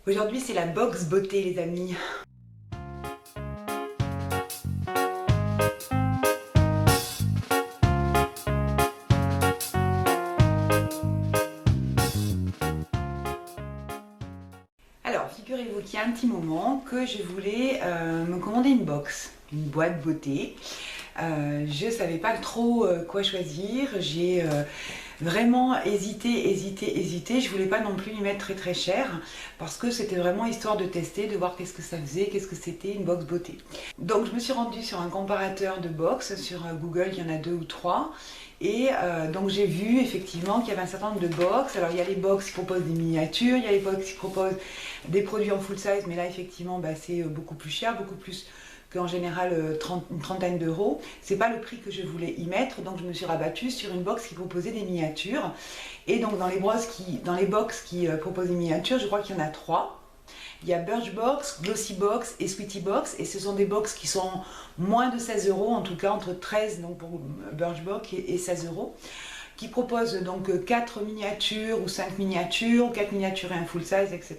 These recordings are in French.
Aujourd'hui, c'est la box beauté, les amis. Alors, figurez-vous qu'il y a un petit moment que je voulais me commander une box, une boîte beauté. Je ne savais pas trop quoi choisir. J'ai vraiment hésité. Je voulais pas non plus y mettre très cher parce que c'était vraiment histoire de tester, de voir qu'est-ce que ça faisait, qu'est-ce que c'était une box beauté. Donc je me suis rendue sur un comparateur de box sur Google, il y en a 2 ou 3. Et donc j'ai vu effectivement qu'il y avait un certain nombre de box. Alors il y a les box qui proposent des miniatures, il y a les box qui proposent des produits en full size, mais là effectivement c'est beaucoup plus cher, beaucoup plus qu'en général une trentaine d'euros. C'est pas le prix que je voulais y mettre, donc je me suis rabattue sur une box qui proposait des miniatures. Et donc dans les box qui proposent des miniatures, je crois qu'il y en a 3. Il y a Birchbox, Glossybox et Sweetybox, et ce sont des box qui sont moins de 16 euros, en tout cas entre 13 donc pour Birchbox et 16 euros, qui proposent donc 4 miniatures ou 5 miniatures, 4 miniatures et un full size, etc.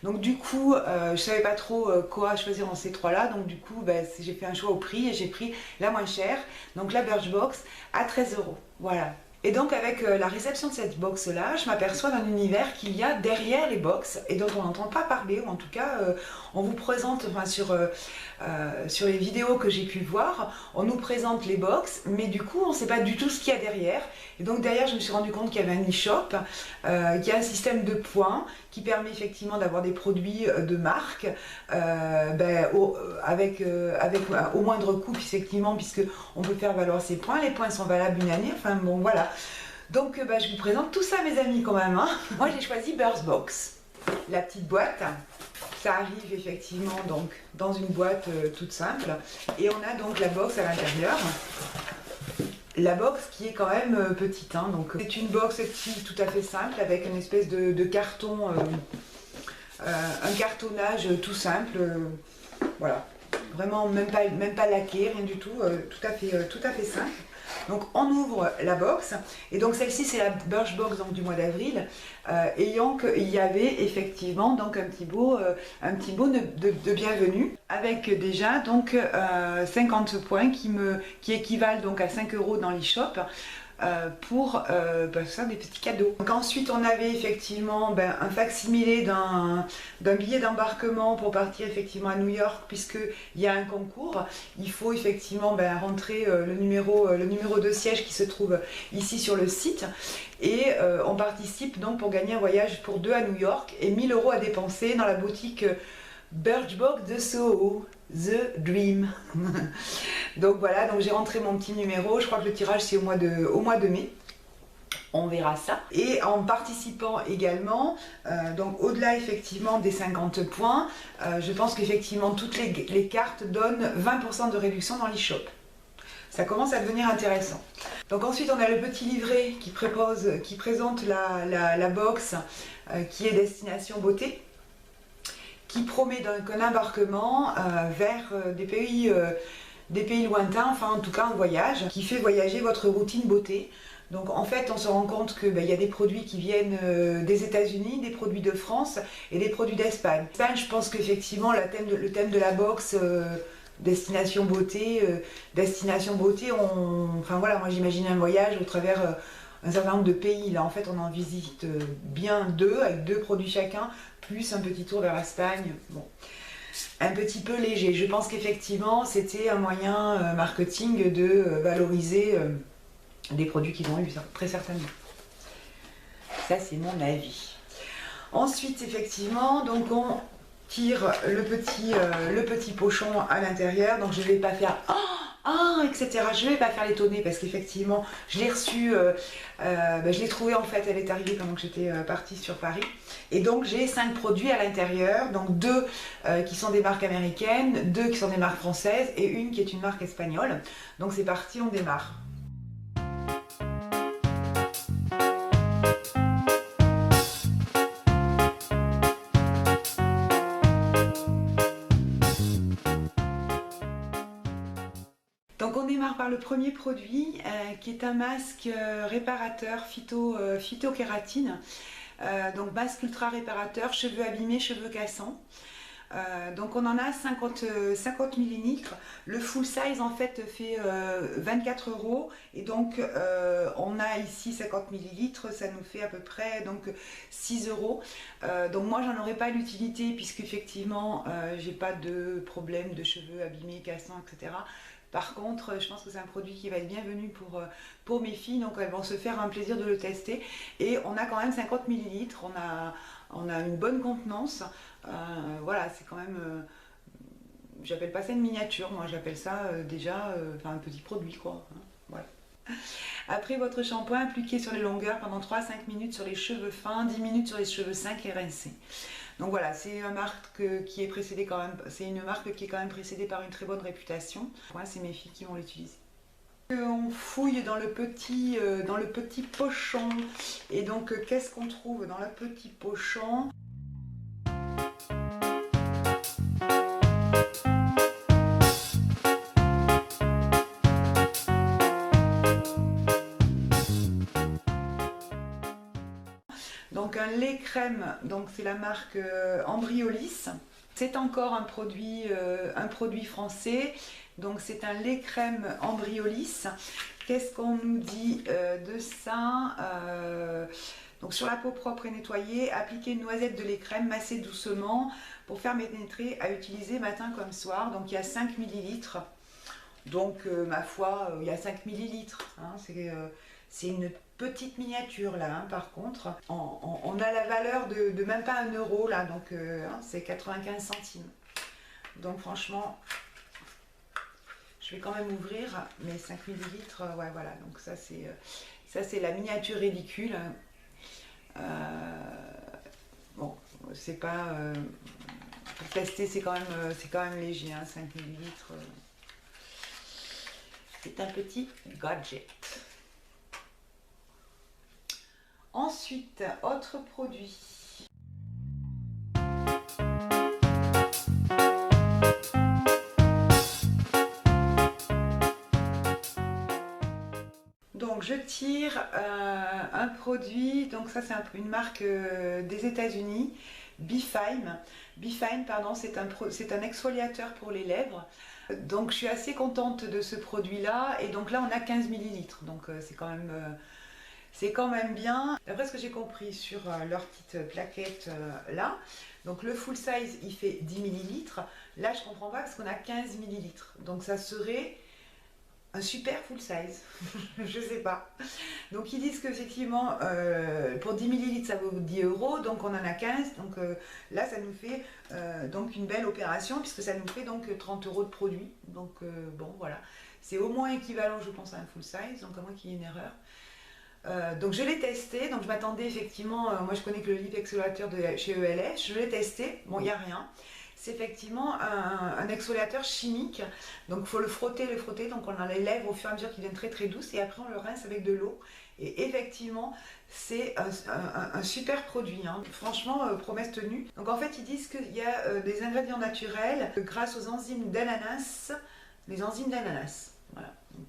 Donc du coup, je ne savais pas trop quoi choisir dans ces 3-là, donc du coup, j'ai fait un choix au prix et j'ai pris la moins chère, donc la Birchbox à 13 euros. Voilà. Et donc avec la réception de cette box là, je m'aperçois d'un univers qu'il y a derrière les box et dont on n'entend pas parler, ou en tout cas on vous présente, enfin, sur les vidéos que j'ai pu voir, on nous présente les box, mais du coup on ne sait pas du tout ce qu'il y a derrière. Et donc derrière je me suis rendu compte qu'il y avait un e-shop, qui a un système de points qui permet effectivement d'avoir des produits de marque avec au moindre coût, effectivement, puisque on peut faire valoir ses points. Les points sont valables une année, enfin bon voilà. Donc je vous présente tout ça, mes amis, quand même, hein. Moi j'ai choisi Birchbox, la petite boîte. Ça arrive effectivement donc dans une boîte toute simple, et on a donc la box à l'intérieur. La box qui est quand même petite, hein, donc c'est une box tout à fait simple avec une espèce de carton, un cartonnage tout simple, voilà, vraiment même pas laqué, rien du tout, tout à fait simple. Donc on ouvre la box, et donc celle-ci c'est la Birchbox donc du mois d'avril, ayant qu'il y avait effectivement donc un petit beau de bienvenue, avec déjà donc 50 points qui équivalent donc à 5 euros dans l'e-shop, pour faire des petits cadeaux. Donc ensuite on avait effectivement un facsimilé d'un billet d'embarquement pour partir effectivement à New York, puisqu'il y a un concours. Il faut effectivement rentrer le numéro de siège qui se trouve ici sur le site, et on participe donc pour gagner un voyage pour 2 à New York et 1000 euros à dépenser dans la boutique Birchbox de Soho, The Dream. Donc voilà, donc j'ai rentré mon petit numéro, je crois que le tirage c'est au mois de mai. On verra ça. Et en participant également, donc au-delà effectivement des 50 points, je pense qu'effectivement toutes les cartes donnent 20% de réduction dans l'e-shop. Ça commence à devenir intéressant. Donc ensuite on a le petit livret qui présente la box qui est destination beauté, qui promet donc un embarquement vers des pays lointains, enfin en tout cas un voyage, qui fait voyager votre routine beauté. Donc en fait on se rend compte qu'il y a des produits qui viennent des États-Unis, des produits de France et des produits d'Espagne. Espagne, je pense qu'effectivement le thème de la box, destination beauté, enfin voilà, moi j'imagine un voyage au travers un certain nombre de pays. Là en fait on en visite bien 2, avec 2 produits chacun, plus un petit tour vers l'Espagne. Bon, un petit peu léger. Je pense qu'effectivement c'était un moyen marketing de valoriser des produits qu'ils ont eu, très certainement. Ça c'est mon avis. Ensuite effectivement donc on tire le petit pochon à l'intérieur, donc je ne vais pas faire etc. Je ne vais pas faire l'étonner, parce qu'effectivement je l'ai reçu, je l'ai trouvé, en fait elle est arrivée pendant que j'étais partie sur Paris, et donc j'ai 5 produits à l'intérieur, donc 2 qui sont des marques américaines, 2 qui sont des marques françaises et une qui est une marque espagnole. Donc c'est parti, on démarre. Donc on démarre par le premier produit qui est un masque réparateur phytokératine. Donc masque ultra réparateur, cheveux abîmés, cheveux cassants. Donc on en a 50 millilitres. Le full size en fait fait 24 € et donc on a ici 50 millilitres, ça nous fait à peu près donc 6 €. Donc moi j'en aurais pas l'utilité puisque effectivement j'ai pas de problème de cheveux abîmés, cassants, etc. Par contre, je pense que c'est un produit qui va être bienvenu pour mes filles, donc elles vont se faire un plaisir de le tester. Et on a quand même 50 millilitres, on a une bonne contenance. Voilà, c'est quand même. J'appelle pas ça une miniature, moi j'appelle ça déjà un petit produit quoi. Hein, ouais. Après votre shampoing, appliquez sur les longueurs pendant 3 à 5 minutes sur les cheveux fins, 10 minutes sur les cheveux secs et rincés. Donc voilà, c'est une marque qui est précédée quand même, c'est une marque qui est quand même précédée par une très bonne réputation. Moi, c'est mes filles qui vont l'utiliser. On fouille dans le petit pochon. Et donc, qu'est-ce qu'on trouve dans le petit pochon? Donc un lait crème, donc c'est la marque Embryolis. C'est encore un produit français. Donc c'est un lait crème Embryolis. Qu'est-ce qu'on nous dit de ça? Donc sur la peau propre et nettoyée, appliquez une noisette de lait crème, massez doucement pour faire pénétrer, à utiliser matin comme soir. Donc il y a 5 millilitres. Donc ma foi, il y a 5 millilitres. Hein, c'est une petite miniature là, hein, par contre. On a la valeur de même pas 1 € là, donc hein, c'est 95 centimes. Donc franchement, je vais quand même ouvrir, mais 5 millilitres, ouais voilà, donc ça c'est la miniature ridicule. Bon, c'est pas... pour tester, c'est quand même léger, hein, 5 millilitres. C'est un petit gadget. Ensuite, autre produit. Donc je tire un produit, donc ça c'est une marque des États-Unis, Befine. Befine, pardon, c'est un exfoliateur pour les lèvres. Donc je suis assez contente de ce produit-là, et donc là on a 15 millilitres, donc c'est quand même bien. D'après ce que j'ai compris sur leur petite plaquette là, donc le full size il fait 10 millilitres. Là je comprends pas parce qu'on a 15 millilitres. Donc ça serait un super full size. Je sais pas. Donc ils disent qu'effectivement pour 10 millilitres ça vaut 10 €, donc on en a 15. Donc là ça nous fait donc une belle opération puisque ça nous fait donc 30 € de produit. Donc bon voilà. C'est au moins équivalent je pense à un full size, donc à moins qu'il y ait une erreur. Donc je l'ai testé, donc je m'attendais effectivement, moi je connais que le lip exfoliateur de chez ELS, je l'ai testé, bon il n'y a rien. C'est effectivement un exfoliateur chimique, donc il faut le frotter, donc on a les lèvres au fur et à mesure qui deviennent très très douces et après on le rince avec de l'eau. Et effectivement c'est un super produit, hein. Franchement promesse tenue. Donc en fait ils disent qu'il y a des ingrédients naturels grâce aux enzymes d'ananas, les enzymes d'ananas, voilà. Donc,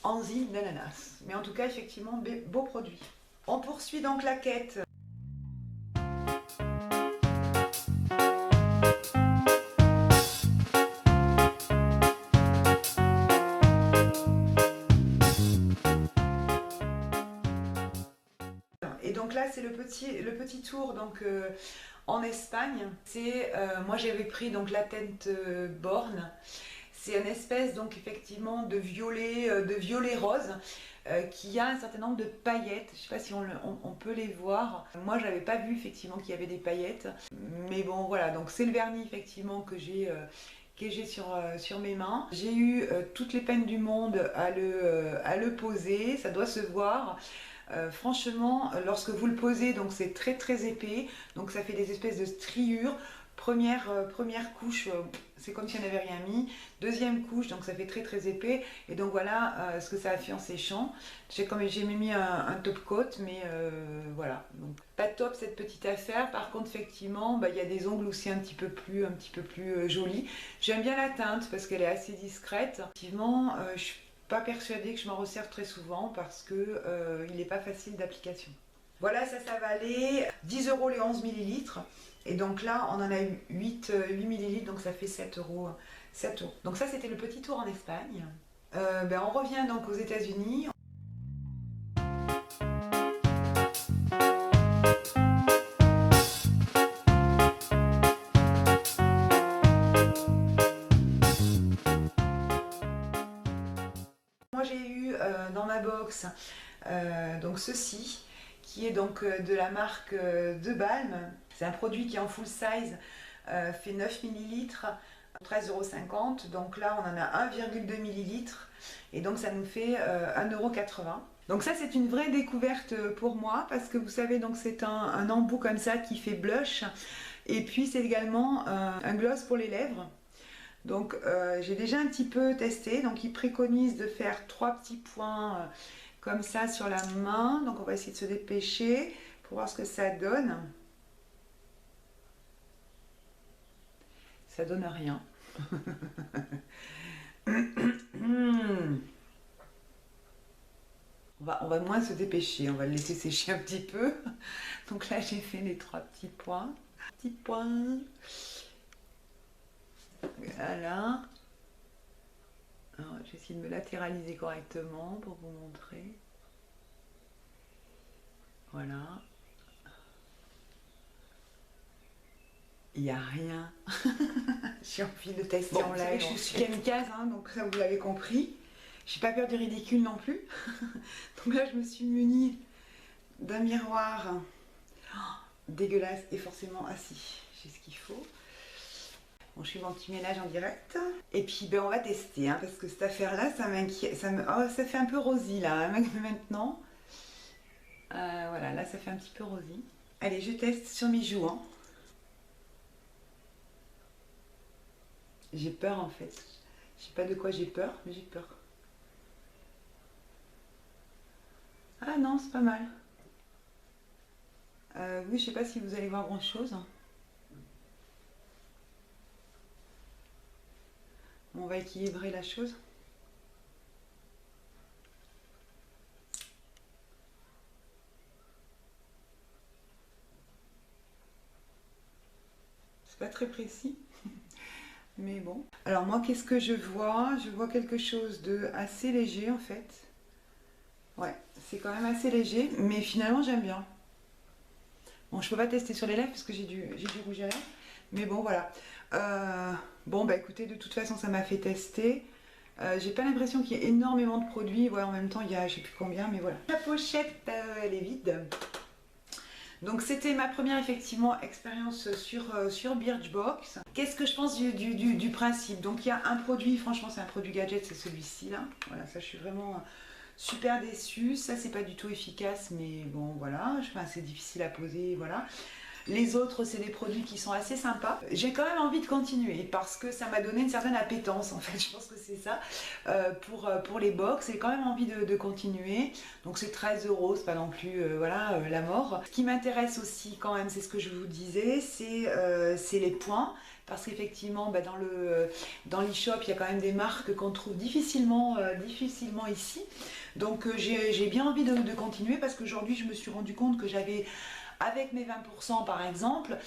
enzymes d'ananas. Mais en tout cas, effectivement, beau produit. On poursuit donc la quête. Et donc là, c'est le petit tour donc, en Espagne. Moi, j'avais pris donc la teinte Born. C'est une espèce donc effectivement de violet rose qui a un certain nombre de paillettes. Je ne sais pas si on peut les voir. Moi je n'avais pas vu effectivement qu'il y avait des paillettes. Mais bon voilà, donc c'est le vernis effectivement que j'ai sur mes mains. J'ai eu toutes les peines du monde à le poser, ça doit se voir. Franchement, lorsque vous le posez, donc c'est très très épais, donc ça fait des espèces de striures. Première couche, c'est comme si on n'avait rien mis. Deuxième couche, donc ça fait très très épais. Et donc voilà ce que ça a fait en séchant. J'ai mis un top coat, mais voilà. Donc pas top cette petite affaire. Par contre, effectivement, il y a des ongles aussi un petit peu plus jolis. J'aime bien la teinte parce qu'elle est assez discrète. Effectivement, je suis pas persuadée que je m'en resserve très souvent parce que il n'est pas facile d'application. Voilà, ça valait 10 € les 11 millilitres. Et donc là, on en a eu 8 millilitres, donc ça fait 7 euros. 7 euros. Donc ça, c'était le petit tour en Espagne. On revient donc aux États-Unis. Moi, j'ai eu dans ma box donc ceci, qui est donc de la marque De Balm. C'est un produit qui est en full size, fait 9 millilitres, 13,50 €. Donc là, on en a 1,2 millilitres et donc ça nous fait 1,80 €. Donc ça, c'est une vraie découverte pour moi parce que vous savez, donc c'est un embout comme ça qui fait blush et puis c'est également un gloss pour les lèvres. Donc j'ai déjà un petit peu testé, donc il préconise de faire 3 petits points comme ça sur la main. Donc on va essayer de se dépêcher pour voir ce que ça donne. Ça donne rien. On va moins se dépêcher, on va le laisser sécher un petit peu. Donc là j'ai fait les 3 petits points. Petits points. Voilà. Alors, je vais essayer de me latéraliser correctement pour vous montrer. Voilà. Il n'y a rien. J'ai envie de tester en live. Je suis kamikaze, hein, donc ça vous l'avez compris. J'ai pas peur du ridicule non plus. Donc là, je me suis munie d'un miroir dégueulasse et forcément assis. J'ai ce qu'il faut. Bon, je fais mon petit ménage en direct. Et puis on va tester, hein, parce que cette affaire-là, ça m'inquiète. Ça fait un peu rosy là, hein, maintenant. Voilà, là ça fait un petit peu rosy. Allez, je teste sur mes joues. Hein. J'ai peur en fait. Je sais pas de quoi j'ai peur, mais j'ai peur. Ah non, c'est pas mal. Oui, je sais pas si vous allez voir grand chose. On va équilibrer la chose. C'est pas très précis, mais bon. Alors moi, qu'est-ce que je vois? Je vois quelque chose de assez léger en fait. Ouais, c'est quand même assez léger, mais finalement j'aime bien. Bon, je peux pas tester sur les lèvres parce que j'ai du rouge à lèvres, mais bon voilà. Bon bah écoutez, de toute façon ça m'a fait tester. J'ai pas l'impression qu'il y ait énormément de produits. Ouais, en même temps il y a je sais plus combien, mais voilà. La pochette elle est vide. Donc c'était ma première effectivement expérience sur Birchbox. Qu'est-ce que je pense du principe? Donc il y a un produit, franchement c'est un produit gadget, c'est celui-ci là. Voilà, ça je suis vraiment super déçue. Ça c'est pas du tout efficace, mais bon voilà, enfin, c'est difficile à poser, voilà. Les autres, c'est des produits qui sont assez sympas. J'ai quand même envie de continuer parce que ça m'a donné une certaine appétence en fait. Je pense que c'est ça pour les box. J'ai quand même envie de continuer. Donc c'est 13 €, c'est pas non plus voilà, la mort. Ce qui m'intéresse aussi quand même, c'est ce que je vous disais, c'est les points. Parce qu'effectivement, dans l'e-shop, il y a quand même des marques qu'on trouve difficilement ici. Donc j'ai bien envie de continuer parce qu'aujourd'hui, je me suis rendu compte que j'avais... Avec mes 20% par exemple,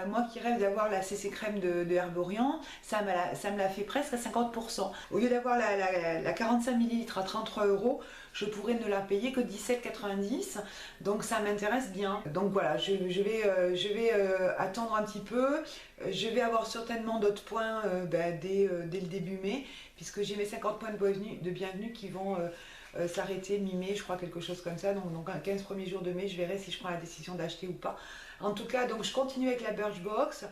moi qui rêve d'avoir la CC crème de Herborian, ça me l'a fait presque à 50%. Au lieu d'avoir la 45 ml à 33 €, je pourrais ne la payer que 17,90 €. Donc ça m'intéresse bien. Donc voilà, je vais attendre un petit peu. Je vais avoir certainement d'autres points dès le début mai, puisque j'ai mes 50 points de bienvenue qui vont... s'arrêter mi-mai, je crois, quelque chose comme ça. Donc 15 premiers jours de mai, je verrai si je prends la décision d'acheter ou pas. En tout cas, donc je continue avec la Birchbox.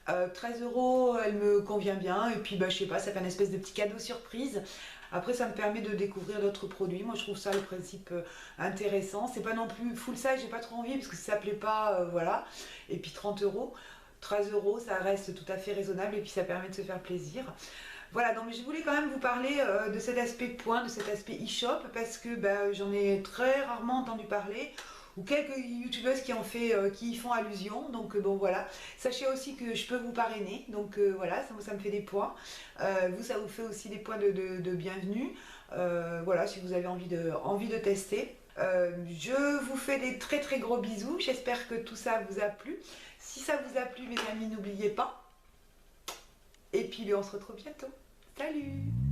13 €, elle me convient bien. Et puis, je sais pas, ça fait une espèce de petit cadeau surprise. Après, ça me permet de découvrir d'autres produits. Moi, je trouve ça le principe intéressant. C'est pas non plus full size, j'ai pas trop envie parce que si ça plaît pas, voilà. Et puis 30 €, 13 €, ça reste tout à fait raisonnable et puis ça permet de se faire plaisir. Voilà, donc je voulais quand même vous parler de cet aspect point, de cet aspect e-shop, parce que j'en ai très rarement entendu parler, ou quelques youtubeuses qui y font allusion, donc bon voilà. Sachez aussi que je peux vous parrainer, donc voilà, ça me fait des points. Vous, ça vous fait aussi des points de bienvenue, voilà, si vous avez envie de tester. Je vous fais des très très gros bisous. J'espère que tout ça vous a plu. Si ça vous a plu, mes amis, n'oubliez pas. Et puis on se retrouve bientôt. Salut!